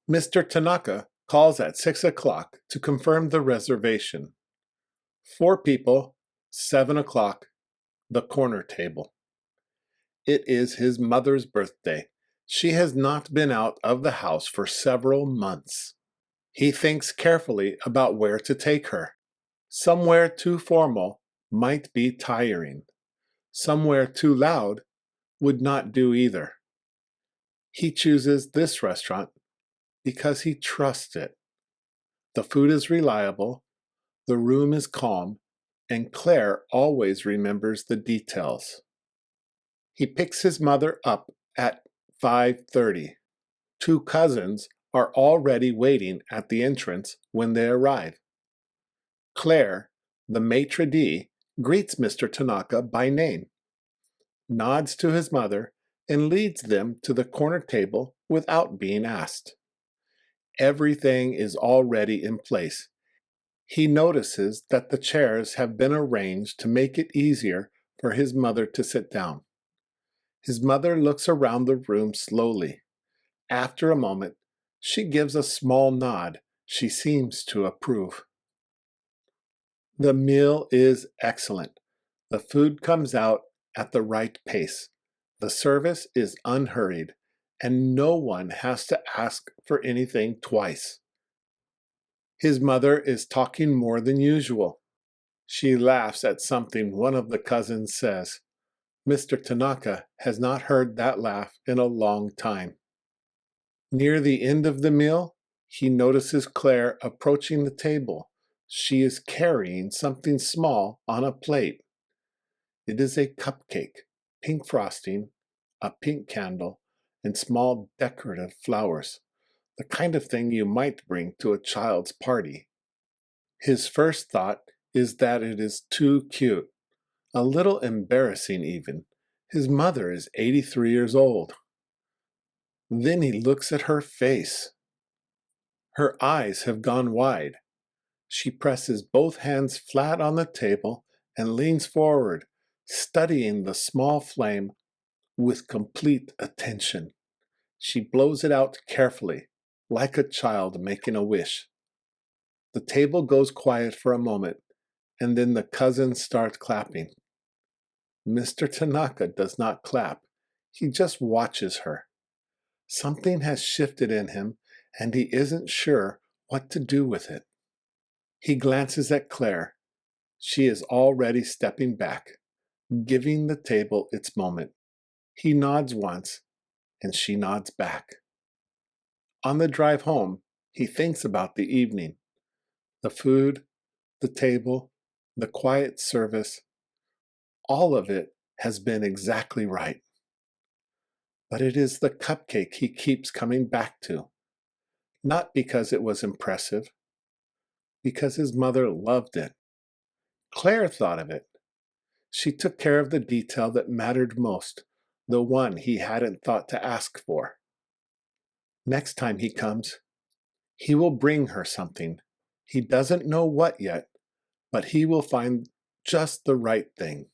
Mr. Tanaka calls at 6 o'clock to confirm the reservation. 4 people, 7 o'clock, the corner table. It is his mother's birthday. She has not been out of the house for several months. He thinks carefully about where to take her. Somewhere too formal might be tiring. Somewhere too loud would not do either. He chooses this restaurant because he trusts it. The food is reliable, the room is calm, and Claire always remembers the details. He picks his mother up at 5:30. 2 cousins are already waiting at the entrance when they arrive. Claire, the maitre d', greets Mr. Tanaka by name, nods to his mother, and leads them to the corner table without being asked. Everything is already in place. He notices that the chairs have been arranged to make it easier for his mother to sit down. His mother looks around the room slowly. After a moment, she gives a small nod. She seems to approve. The meal is excellent. The food comes out at the right pace. The service is unhurried, and no one has to ask for anything twice. His mother is talking more than usual. She laughs at something one of the cousins says. Mr. Tanaka has not heard that laugh in a long time. Near the end of the meal, he notices Claire approaching the table. She is carrying something small on a plate. It is a cupcake, pink frosting, a pink candle, and small decorative flowers, the kind of thing you might bring to a child's party. His first thought is that it is too cute, a little embarrassing even. His mother is 83 years old. Then he looks at her face. Her eyes have gone wide. She presses both hands flat on the table and leans forward, studying the small flame with complete attention. She blows it out carefully, like a child making a wish. The table goes quiet for a moment, and then the cousins start clapping. Mr. Tanaka does not clap. He just watches her. Something has shifted in him, and he isn't sure what to do with it. He glances at Claire. She is already stepping back, giving the table its moment. He nods once, and she nods back. On the drive home, he thinks about the evening. The food, the table, the quiet service, all of it has been exactly right. But it is the cupcake he keeps coming back to, not because it was impressive, because his mother loved it. Claire thought of it. She took care of the detail that mattered most, the one he hadn't thought to ask for. Next time he comes, he will bring her something. He doesn't know what yet, but he will find just the right thing.